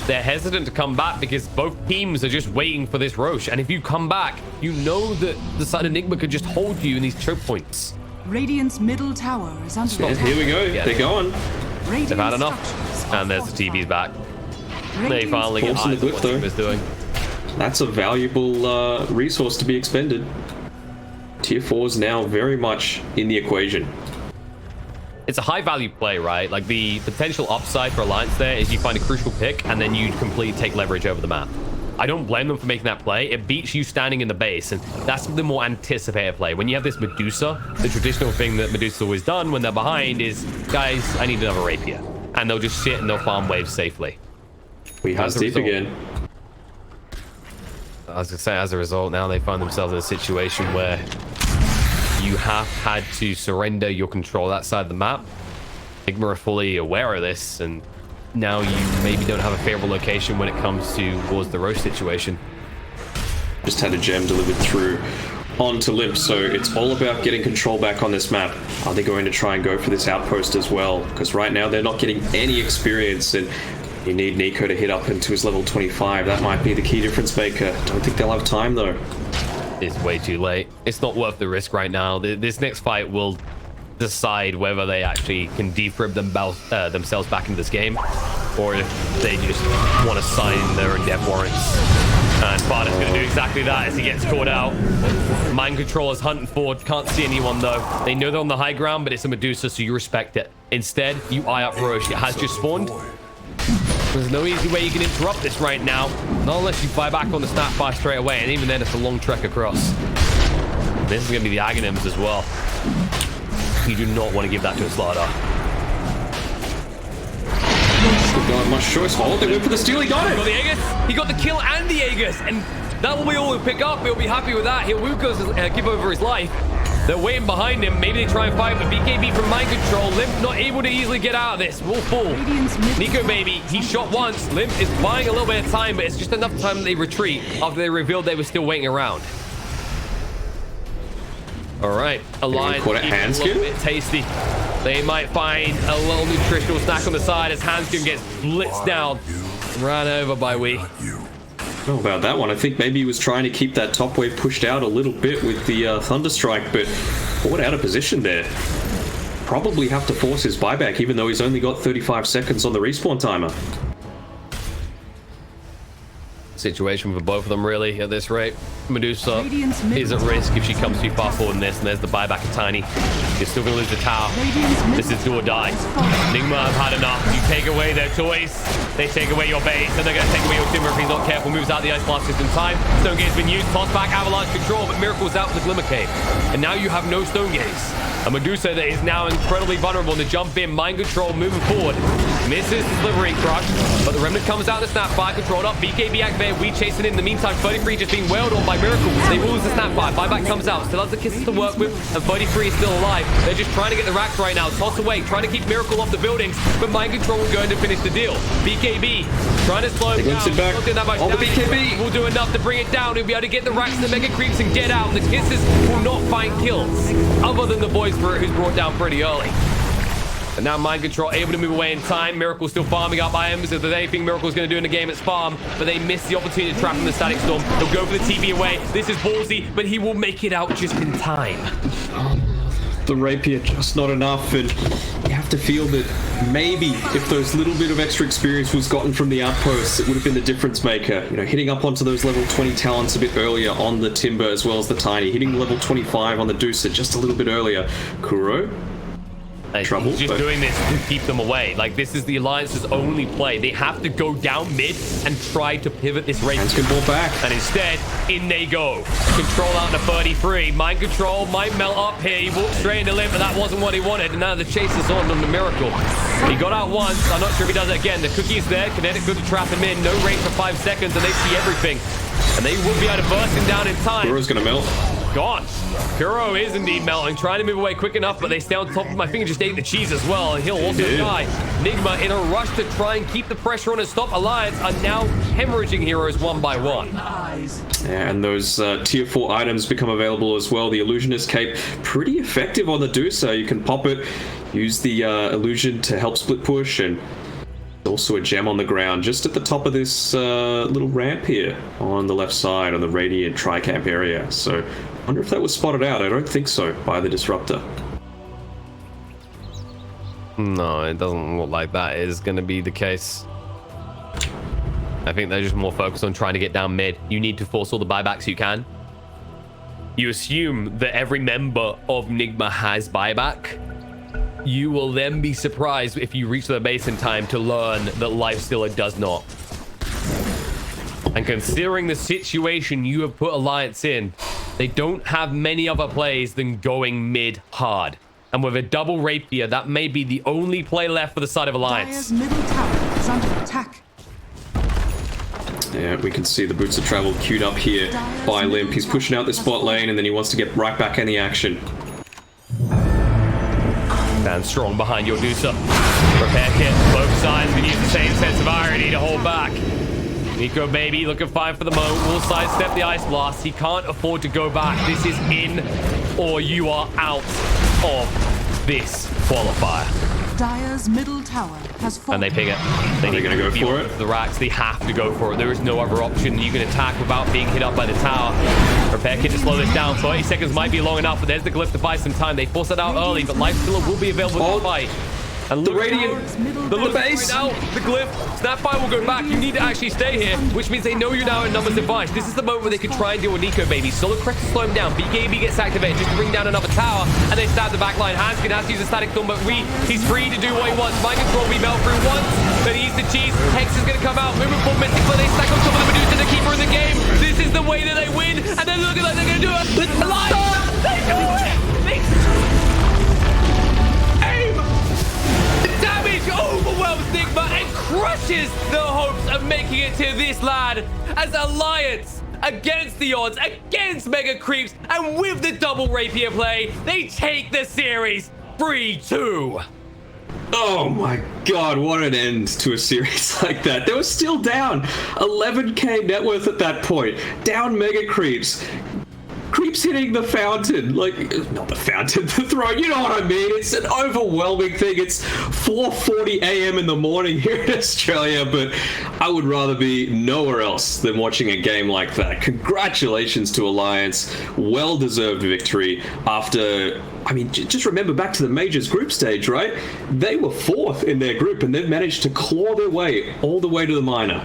Speaker 1: They're hesitant to come back because both teams are just waiting for this Roche. And if you come back, you know that the side of Nigma could just hold you in these choke points.
Speaker 3: Radiant's middle tower is under
Speaker 2: Yeah,
Speaker 3: attack.
Speaker 2: here we go.
Speaker 1: Yeah.
Speaker 2: They're going.
Speaker 3: Radiant
Speaker 1: They've had enough.
Speaker 3: structures are
Speaker 1: And there's the TV's back. They
Speaker 3: Radiant's
Speaker 1: finally get
Speaker 2: Forcing
Speaker 1: eyes
Speaker 2: the
Speaker 1: on what
Speaker 2: clip, though.
Speaker 1: Nigma's doing.
Speaker 2: That's a valuable resource to be expended. Tier 4 is now very much in the equation.
Speaker 1: It's a high value play, right? Like the potential upside for Alliance there is you find a crucial pick and then you completely take leverage over the map. I don't blame them for making that play. It beats you standing in the base, and that's the more anticipated play. When you have this Medusa, the traditional thing that Medusa's always done when they're behind is, guys, I need another rapier. And they'll just sit and they'll farm waves safely.
Speaker 2: We has deep again.
Speaker 1: I was gonna say, as a result, now they find themselves in a situation where you have had to surrender your control that side of the map. Nigma are fully aware of this, and now you maybe don't have a favorable location when it comes towards the Roche situation.
Speaker 2: Just had a gem delivered through onto Limp, so it's all about getting control back on this map. Are they going to try and go for this outpost as well? Because right now they're not getting any experience, and you need Nico to hit up into his level 25. That might be the key difference maker. Don't think they'll have time though.
Speaker 1: It's way too late. It's not worth the risk right now. This next fight will decide whether they actually can defib themselves back into this game, or if they just want to sign their own death warrants. And Sparta's going to do exactly that as he gets caught out. Mind control is hunting forward. Can't see anyone though. They know they're on the high ground, but it's a Medusa, so you respect it. Instead, you eye up Roche. It has just spawned. There's no easy way you can interrupt this right now, not unless you buy back on the snap fire straight away, and even then it's a long trek across. This is going to be the Aghanims as well. You do not want to give that to a StarLadder.
Speaker 2: Not much choice. Oh, they went for the steal. He got
Speaker 1: He got
Speaker 2: it.
Speaker 1: the Aegis, he got the kill and the Aegis, and that will be all we'll pick up. We'll be happy with that. He'll give over his life. They're waiting behind him. Maybe they try and fight, but BKB from mind control. Limp not able to easily get out of this. Will fall. Nico, baby, he shot once. Limp is buying a little bit of time, but it's just enough time that they retreat after they revealed they were still waiting around. All right, Alliance
Speaker 2: caught it,
Speaker 1: eating a
Speaker 2: Hanskin?
Speaker 1: little bit tasty. They might find a little nutritional snack on the side as Hanskin gets blitzed down, ran over by Wee.
Speaker 2: I don't know about that one. I think maybe he was trying to keep that top wave pushed out a little bit with the Thunderstrike, but caught out of position there. Probably have to force his buyback, even though he's only got 35 seconds on the respawn timer.
Speaker 1: Situation for both of them, really, at this rate. Medusa
Speaker 3: Radiant's
Speaker 1: is at risk if she comes too far forward in this, and there's the buyback of Tiny. You're still going to lose the tower. This is do or die. Nigma have had enough. You take away their toys, they take away your base, and they're going to take away your timber if he's not careful. Moves out the ice blast in time. Stone Gaze has been used. Toss back, avalanche control, but Miracle's out with the Glimmer Cave. And now you have no Stone Gaze. A Medusa that is now incredibly vulnerable to jump in. Mind control moving forward. Misses the Slithering Crush, but the Remnant comes out the snap fire, controlled up. BKB activated, we chasing in the meantime. 33 just being wailed on by Miracle. They will lose the snap fire. Buyback comes out, still has the kisses to work with, and 33 is still alive. They're just trying to get the racks right now. Toss away, trying to keep Miracle off the buildings, but Mind Control will go in to finish the deal. BKB trying to slow him down.
Speaker 2: Back.
Speaker 1: Not doing that much
Speaker 2: Oh, the
Speaker 1: damage.
Speaker 2: BKB
Speaker 1: Will do enough to bring it down. He'll be able to get the racks and the mega creeps and get out. The kisses will not find kills, other than the boys for who's brought down pretty early. And now Mind Control able to move away in time. Miracle still farming up items. If there's anything Miracle's going to do in the game, it's farm. But they miss the opportunity to trap him in the Static Storm. He'll go for the TP away. This is ballsy, but he will make it out just in time.
Speaker 2: The rapier just not enough, and you have to feel that maybe if those little bit of extra experience was gotten from the outposts, it would have been the difference maker. You know, hitting up onto those level 20 talents a bit earlier on the Timber as well as the Tiny, hitting level 25 on the Deucer just a little bit earlier. Kuro? Trouble,
Speaker 1: He's just doing this to keep them away. Like, this is the Alliance's only play. They have to go down mid and try to pivot this race.
Speaker 2: Hanskin ball back.
Speaker 1: And instead, in they go. Control out to 33. Mind Control might melt up here. He walked straight into Limp, but that wasn't what he wanted. And now the chase is on the Miracle. He got out once. I'm not sure if he does it again. The cookie's there. Kinetic good to trap him in. No range for 5 seconds, and they see everything. And they will be able to burst him down in time.
Speaker 2: Kuro's gonna melt.
Speaker 1: Gone. Kuro is indeed melting, trying to move away quick enough, but they stay on top of him. I think he just ate the cheese as well, and he'll also die. Nigma, in a rush to try and keep the pressure on and stop Alliance, are now hemorrhaging heroes one by one.
Speaker 2: And those tier 4 items become available as well. The Illusionist Cape, pretty effective on the Deucer. You can pop it, use the illusion to help split push, and also a gem on the ground just at the top of this little ramp here on the left side on the Radiant Tri-Camp area. So I wonder if that was spotted out. I don't think so by the Disruptor.
Speaker 1: No, it doesn't look like that is going to be the case. I think they're just more focused on trying to get down mid. You need to force all the buybacks you can. You assume that every member of Nigma has buyback. You will then be surprised if you reach the base in time to learn that Lifestealer does not. And considering the situation you have put Alliance in, they don't have many other plays than going mid hard. And with a double rapier, that may be the only play left for the side of Alliance.
Speaker 3: Dire's middle tower is under attack.
Speaker 2: Yeah, we can see the Boots of Travel queued up here by Limp. He's pushing out this bot lane, and then he wants to get right back in the action.
Speaker 1: Stand strong behind your Dusa. Repair kit, both sides can use the same sense of irony to hold back. Nico Baby looking fine for the moment. Will sidestep the Ice Blast. He can't afford to go back. This is in or you are out of this qualifier.
Speaker 3: Dire's middle tower has fallen.
Speaker 1: And they ping it. They're
Speaker 2: going to go for it?
Speaker 1: The racks, they have to go for it. There is no other option. You can attack without being hit up by the tower. Repair kit to slow this down. 30 seconds might be long enough, but there's the glyph to buy some time. They force it out early, but Lifestealer will be available to fight. And
Speaker 2: the Radiant,
Speaker 1: the base, right out, the glyph, Snapfire will go back. You need to actually stay here, which means they know you're now in numbers device. This is the moment where they could try and deal with Nico Baby. Solo Crest to slow him down. BKB gets activated just to bring down another tower, and they stab the back line. Hanskin has to use a static storm, but he's free to do what he wants. Mind control, we melt through once, but he eats the cheese. Hex is going to come out. Movement for Mystic, but they stack on top of the Medusa to keep her in the game. This is the way that they win, and they're looking like they're going to do it. They do it! Damage overwhelms Nigma and crushes the hopes of making it to this lad as Alliance against the odds, against Mega Creeps, and with the double rapier play, they take the series 3-2.
Speaker 2: Oh my god, what an end to a series like that. They were still down 11k net worth at that point. Down Mega Creeps. Creeps hitting the fountain, like, not the fountain, the throne, you know what I mean? It's an overwhelming thing. It's 4:40 a.m. in the morning here in Australia, but I would rather be nowhere else than watching a game like that. Congratulations to Alliance. Well-deserved victory after, I mean, just remember back to the Majors group stage, right? They were 4th in their group, and they've managed to claw their way all the way to the minor.